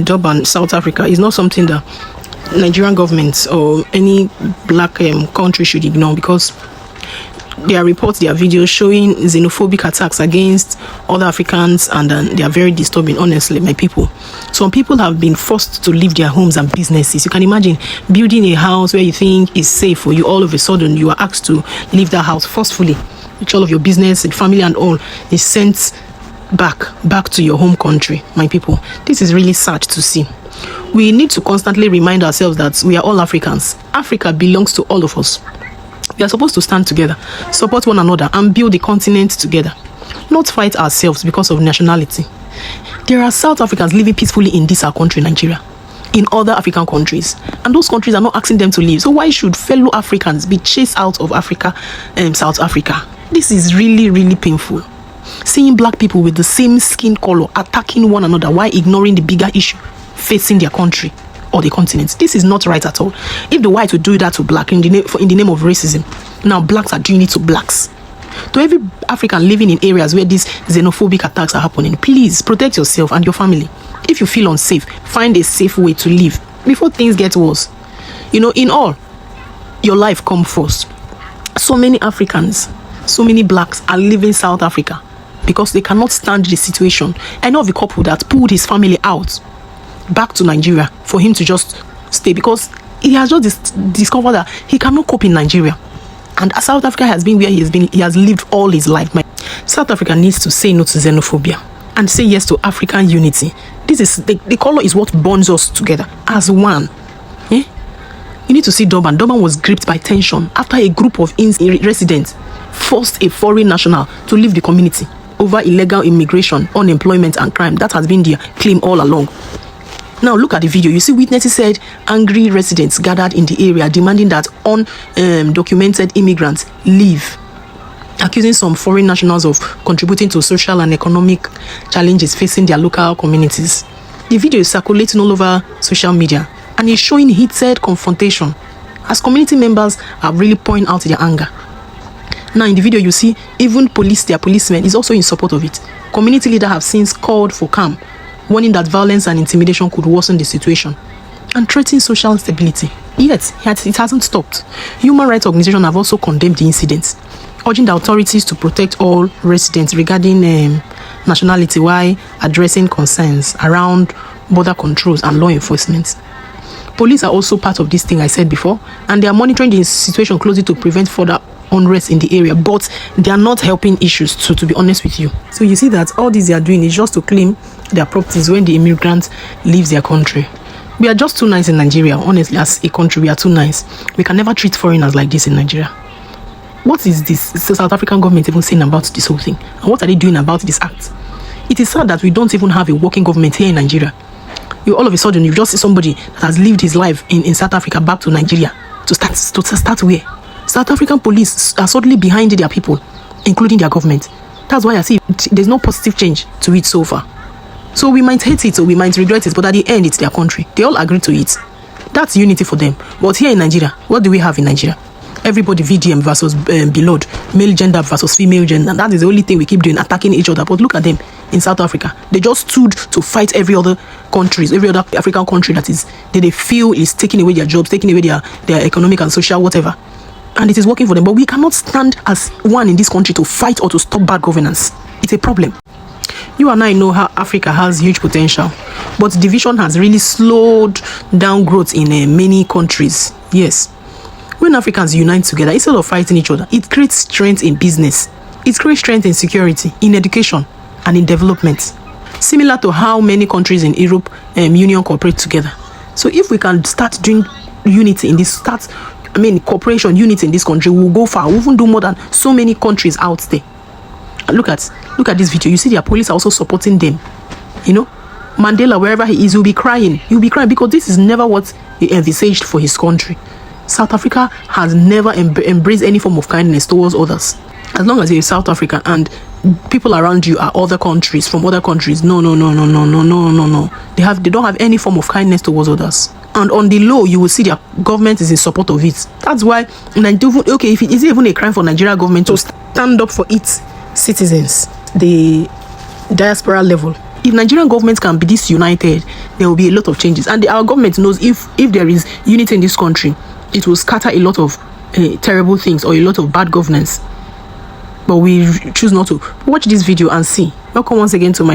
Durban, South Africa, is not something that Nigerian government or any black country should ignore, because there are reports, there are videos showing xenophobic attacks against other Africans, and they are very disturbing, honestly, my people. Some people have been forced to leave their homes and businesses. You can imagine building a house where you think is safe for you. All of a sudden, you are asked to leave that house forcefully, which all of your business and family and all is sent back to your home country, my people. This is really sad to see. We need to constantly remind ourselves that we are all Africans. Africa belongs to all of us. We are supposed to stand together, support one another, and build the continent together, not fight ourselves because of nationality. There are South Africans living peacefully in this our country, Nigeria, in other African countries, and those countries are not asking them to leave. So why should fellow Africans be chased out of Africa, South Africa? This is really, really painful. Seeing black people with the same skin color attacking one another while ignoring the bigger issue facing their country or the continent. This is not right at all. If the whites would do that to black in the name of racism, now blacks are doing it to blacks. To every African living in areas where these xenophobic attacks are happening, please protect yourself and your family. If you feel unsafe, find a safe way to live before things get worse. You know, in all, your life come first. So many Africans, so many blacks are leaving South Africa because they cannot stand the situation. I know of a couple that pulled his family out back to Nigeria for him to just stay, because he has just discovered that he cannot cope in Nigeria, and South Africa has been where he has lived all his life. South Africa needs to say no to xenophobia and say yes to African unity. This is the color is what bonds us together as one. You need to see Durban. Durban was gripped by tension after a group of residents forced a foreign national to leave the community over illegal immigration, unemployment, and crime. That has been their claim all along. Now look at the video. You see witnesses said angry residents gathered in the area demanding that undocumented immigrants leave, accusing some foreign nationals of contributing to social and economic challenges facing their local communities. The video is circulating all over social media and is showing heated confrontation as community members are really pouring out their anger. Now in the video you see even their policemen is also in support of it. Community leaders have since called for calm, warning that violence and intimidation could worsen the situation and threaten social stability. Yet, it hasn't stopped. Human rights organizations have also condemned the incidents, urging the authorities to protect all residents regarding nationality while addressing concerns around border controls and law enforcement. Police are also part of this thing I said before, and they are monitoring the situation closely to prevent further unrest in the area, but they are not helping issues, to be honest with you. So you see that all this they are doing is just to claim their properties when the immigrant leaves their country. We are just too nice in Nigeria. Honestly, as a country, we are too nice. We can never treat foreigners like this in Nigeria. What is this South African government even saying about this whole thing? And what are they doing about this act? It is sad that we don't even have a working government here in Nigeria. All of a sudden, you just see somebody that has lived his life in South Africa back to Nigeria to start where? South African police are suddenly behind their people, including their government. That's why I see there's no positive change to it so far. So we might hate it or we might regret it, but at the end, it's their country. They all agree to it. That's unity for them. But here in Nigeria, what do we have in Nigeria? Everybody VDM versus below, male gender versus female gender. That is the only thing we keep doing, attacking each other. But look at them in South Africa. They just stood to fight every other countries, every other African country that they feel is taking away their jobs, taking away their economic and social whatever. And it is working for them. But we cannot stand as one in this country to fight or to stop bad governance. It's a problem. You and I know how Africa has huge potential, but division has really slowed down growth in many countries. Yes. When Africans unite together, instead of fighting each other, it creates strength in business. It creates strength in security, in education, and in development. Similar to how many countries in Europe Union cooperate together. So if we can start doing unity in this, cooperation, unity in this country, we'll go far. We'll even do more than so many countries out there. And look at this video. You see their police are also supporting them. You know, Mandela, wherever he is, he'll be crying. He'll be crying because this is never what he envisaged for his country. South Africa has never embraced any form of kindness towards others. As long as you're South African and people around you are other countries, from other countries, no. They don't have any form of kindness towards others. And on the low, you will see their government is in support of it. That's why, if it is even a crime for Nigeria government to stand up for its citizens, the diaspora level, If Nigerian government can be this united, there will be a lot of changes. And our government knows if there is unity in this country, it will scatter a lot of terrible things or a lot of bad governance. But we choose not to. Watch this video and see. Welcome once again to my channel.